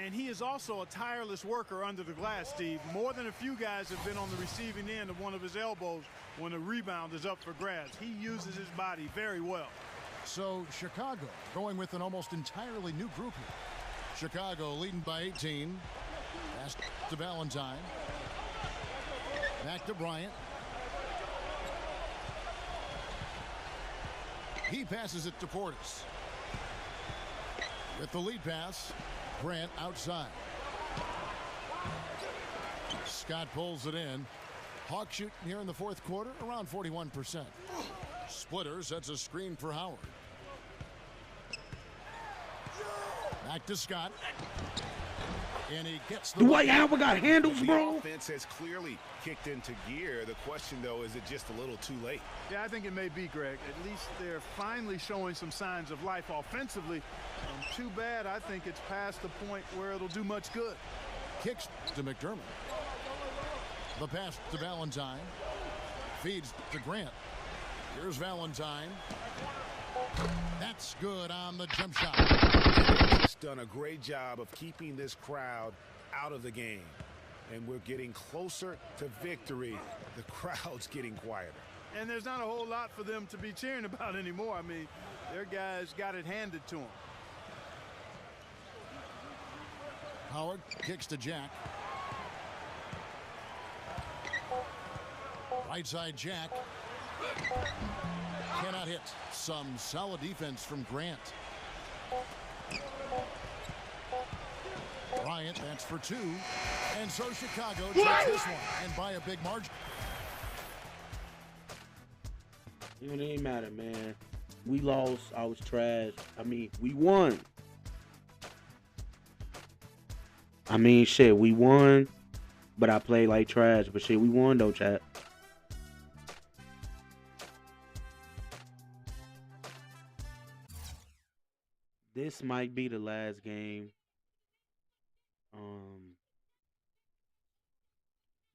And he is also a tireless worker under the glass, Steve. More than a few guys have been on the receiving end of one of his elbows when a rebound is up for grabs. He uses his body very well. So Chicago going with an almost entirely new group here. Chicago leading by 18. Pass to Valentine. Back to Bryant. He passes it to Portis. With the lead pass, Grant outside. Scott pulls it in. Hawks shooting here in the fourth quarter around 41%. Splitter sets a screen for Howard. Back to Scott. And he gets the Dwight Howard got handles, bro. The offense has clearly kicked into gear. The question, though, is it just a little too late? Yeah, I think it may be, Greg. At least they're finally showing some signs of life offensively. Too bad, I think it's past the point where it'll do much good. Kicks to McDermott. The pass to Valentine. Feeds to Grant. Here's Valentine. That's good on the jump shot. He's done a great job of keeping this crowd out of the game. And we're getting closer to victory. The crowd's getting quieter. And there's not a whole lot for them to be cheering about anymore. I mean, their guys got it handed to them. Howard kicks to Jack. Right side Jack. Cannot hit. Some solid defense from Grant. Bryant, that's for 2. And so Chicago takes this one, and by a big margin. It ain't matter, man. We lost. I was trash. I mean, we won. I mean, shit, we won. But I played like trash. But shit, we won, though, chat. This might be the last game. Um,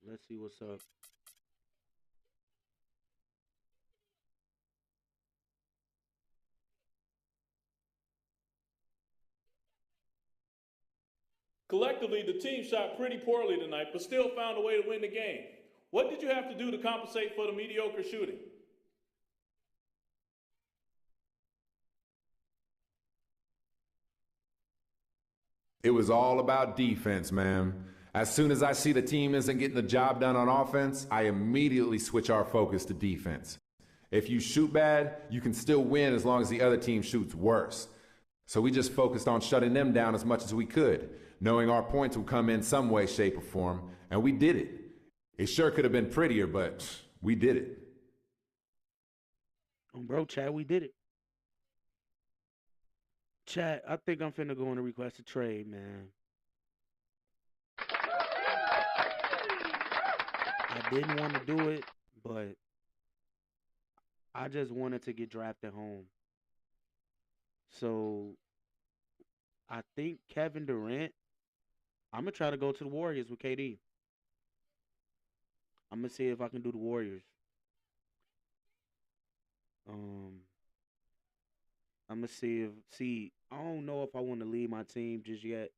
let's see what's up. Collectively, the team shot pretty poorly tonight, but still found a way to win the game. What did you have to do to compensate for the mediocre shooting? It was all about defense, man. As soon as I see the team isn't getting the job done on offense, I immediately switch our focus to defense. If you shoot bad, you can still win as long as the other team shoots worse. So we just focused on shutting them down as much as we could, knowing our points would come in some way, shape, or form, and we did it. It sure could have been prettier, but we did it. Bro, Chad, we did it. Chad, I think I'm finna go on a request to trade, man. I didn't want to do it, but I just wanted to get drafted home. So I think Kevin Durant, I'm gonna try to go to the Warriors with KD. I'm gonna see if I can do the Warriors. Um, I'm gonna see. I don't know if I want to leave my team just yet,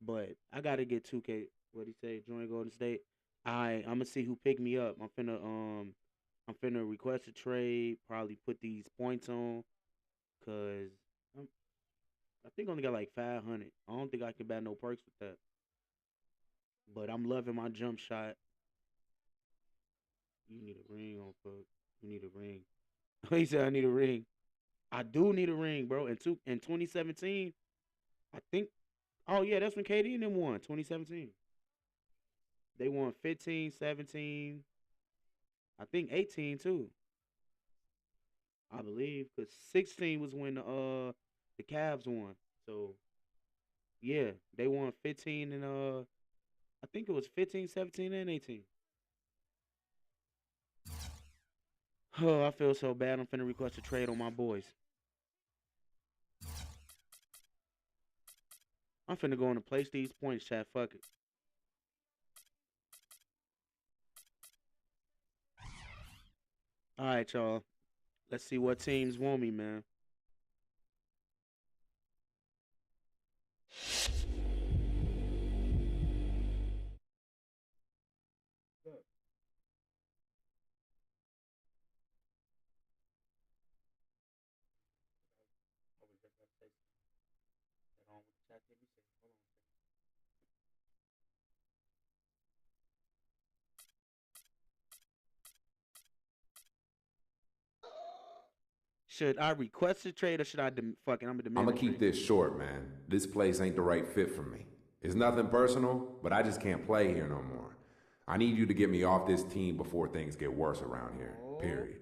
but I gotta get 2K. What he say? Join Golden State. I'm gonna see who picked me up. I'm finna request a trade. Probably put these points on, cause I think I only got like 500. I don't think I can bat no perks with that. But I'm loving my jump shot. You need a ring on fuck. You need a ring. He said I need a ring. I do need a ring, bro. In 2017, I think. Oh yeah, that's when KD and them won. 2017. They won 15, 17. I think 18 too. I believe because 16 was when the Cavs won. So yeah, they won 15 and I think it was 15, 17, and 18. Oh, I feel so bad. I'm finna request a trade on my boys. I'm finna go on and place these points, chat. Fuck it. All right, y'all. Let's see what teams want me, man. Should I request a trade or should I fucking? I'm gonna I'm demand a gonna keep trade. this short, man. This place ain't the right fit for me. It's nothing personal, but I just can't play here no more. I need you to get me off this team before things get worse around here. Period.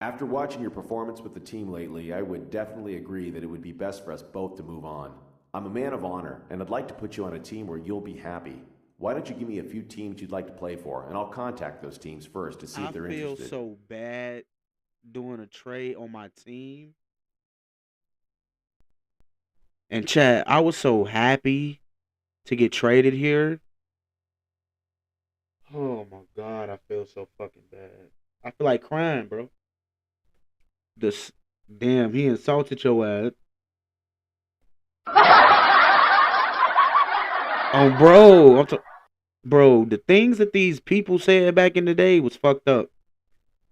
After watching your performance with the team lately, I would definitely agree that it would be best for us both to move on. I'm a man of honor, and I'd like to put you on a team where you'll be happy. Why don't you give me a few teams you'd like to play for, and I'll contact those teams first to see if they're interested. I feel so bad doing a trade on my team. And Chad, I was so happy to get traded here. Oh my god, I feel so fucking bad. I feel like crying, bro. This damn, he insulted your ass. Oh, bro, bro, the things that these people said back in the day was fucked up.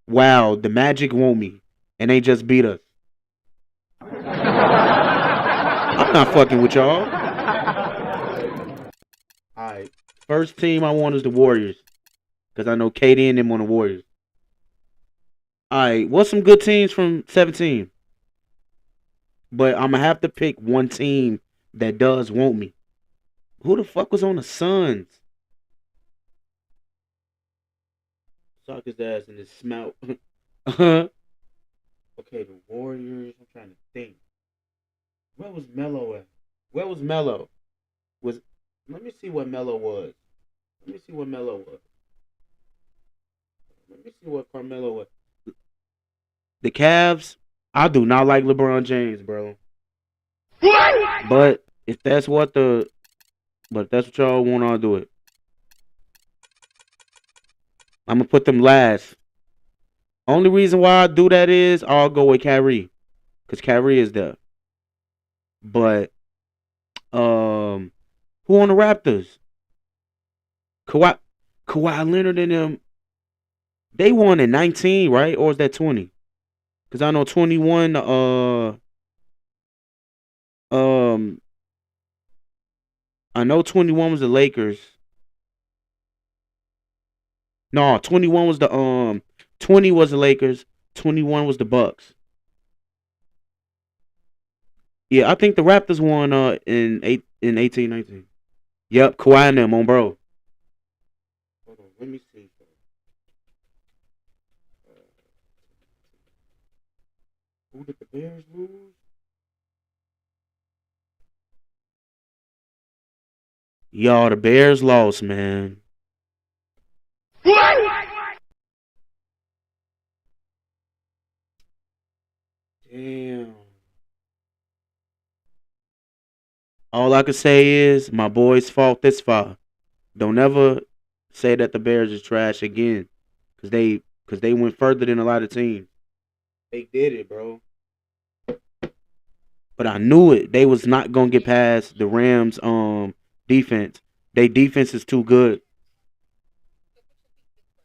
Wow, the Magic want me, and they just beat us. I'm not fucking with y'all. All right, first team I want is the Warriors, because I know KD and them on the Warriors. All right, what's some good teams from 17? But I'm gonna have to pick one team that does want me. Who the fuck was on the Suns? Sock his ass in his smout. Okay, the Warriors. I'm trying to think. Where was Melo at? Where was Melo? Let me see what Melo was. Let me see what Melo was. Let me see what Carmelo was. The Cavs. I do not like LeBron James, bro. But if that's what y'all want, I'll do it. I'm gonna put them last. Only reason why I do that is I'll go with Kyrie, cause Kyrie is there. But who on the Raptors? Kawhi, Kawhi Leonard and them. They won in 19, right? Or is that 20? Cause I know 21. Um, I know 21 was the Lakers. No, 21 was the 20 was the Lakers. 21 was the Bucks. Yeah, I think the Raptors won in 18-19. Yep, Kawhi and them on bro. Hold on, let me see. Who did the Bears lose? Y'all, the Bears lost, man. Damn. All I can say is my boys fought this far. Don't ever say that the Bears is trash again, cause they went further than a lot of teams. They did it, bro. But I knew it. They was not gonna get past the Rams defense. They defense is too good.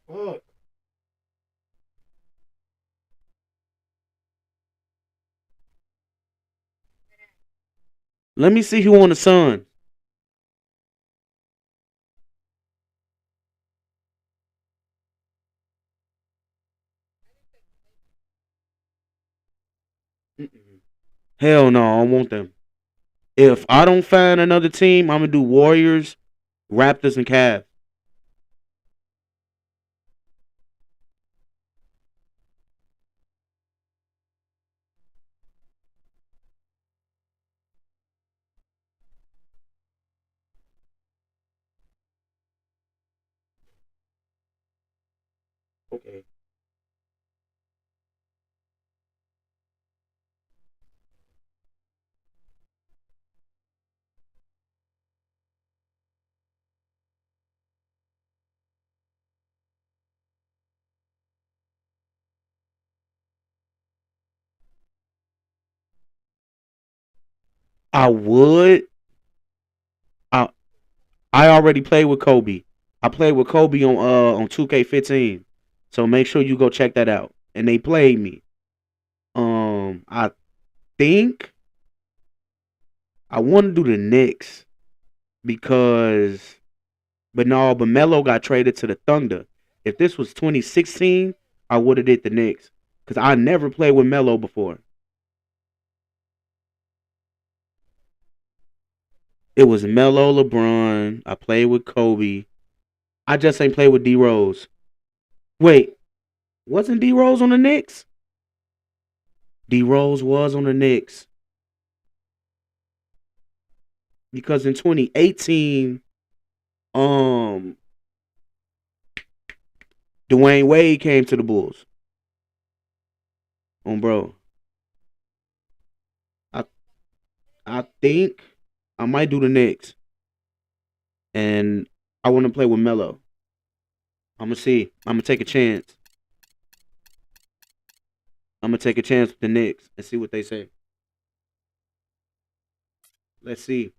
Fuck. Let me see who on the Sun. Hell no, I don't want them. If I don't find another team, I'm gonna do Warriors, Raptors, and Cavs. Okay. I would. I I already played with Kobe. I played with Kobe on 2K15. So make sure you go check that out. And they played me. I think I want to do the Knicks because, but no, but Melo got traded to the Thunder. If this was 2016, I would have did the Knicks because I never played with Melo before. It was Melo, LeBron. I played with Kobe. I just ain't played with D Rose. Wait, wasn't D Rose on the Knicks? D Rose was on the Knicks because in 2018, um, Dwayne Wade came to the Bulls. Bro, I I think I might do the Knicks, and I want to play with Melo. I'm gonna see. I'm gonna take a chance. I'm gonna take a chance with the Knicks and see what they say. Let's see.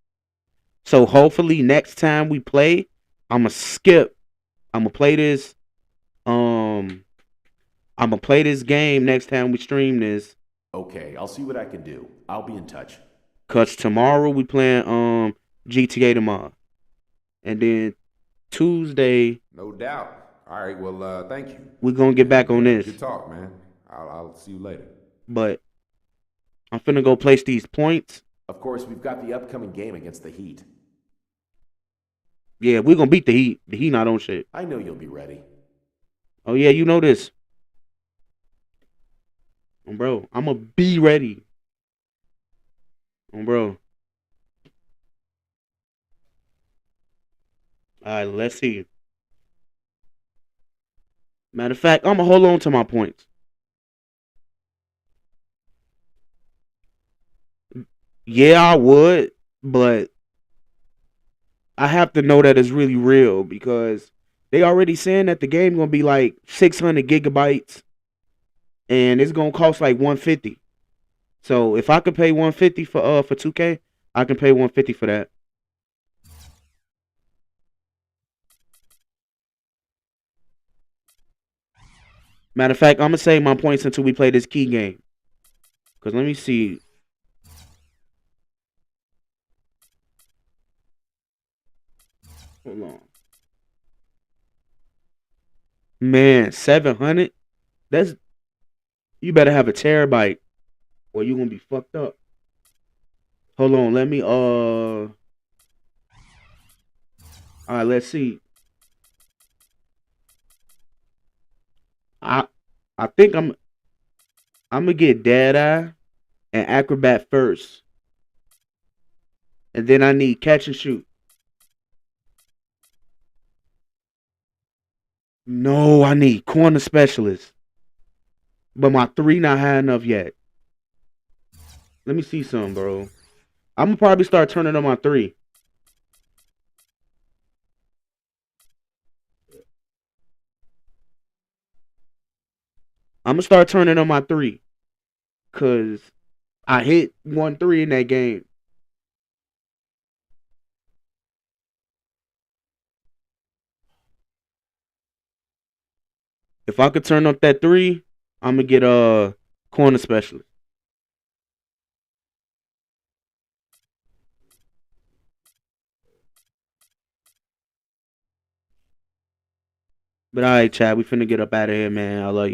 So hopefully next time we play, I'm gonna skip. I'm gonna play this. Um, I'm gonna play this game next time we stream this. Okay, I'll see what I can do. I'll be in touch. Cause tomorrow we playing GTA tomorrow, and then Tuesday No doubt. All right, well, thank you. we're gonna get back on this. Good talk, man. I'll see you later. But I'm finna go place these points. Of course, we've got the upcoming game against the Heat. Yeah, we're gonna beat the Heat. The Heat not on shit. I know you'll be ready. Oh yeah, you know this. Bro, I'm gonna be ready. Bro. Alright, let's see. Matter of fact, I'm gonna hold on to my points. Yeah, I would, but I have to know that it's really real because they already saying that the game gonna be like 600 gigabytes and it's gonna cost like 150. So if I could pay 150 for 2K, I can pay 150 for that. Matter of fact, I'm gonna save my points until we play this key game. Cause let me see. Hold on. Man, 700? That's you better have a terabyte or you gonna be fucked up. Hold on, let me alright, let's see. I I think I'm gonna get Dead Eye and Acrobat first. And then I need Catch and Shoot. No, I need Corner Specialist. But my 3 not high enough yet. Let me see some, bro. I'm gonna probably start turning on my 3. I'm gonna start turning on my 3. Cause I hit 1-3 in that game. If I could turn up that 3, I'm gonna get a Corner Specialist. But alright, Chad, we finna get up out of here, man. I love you.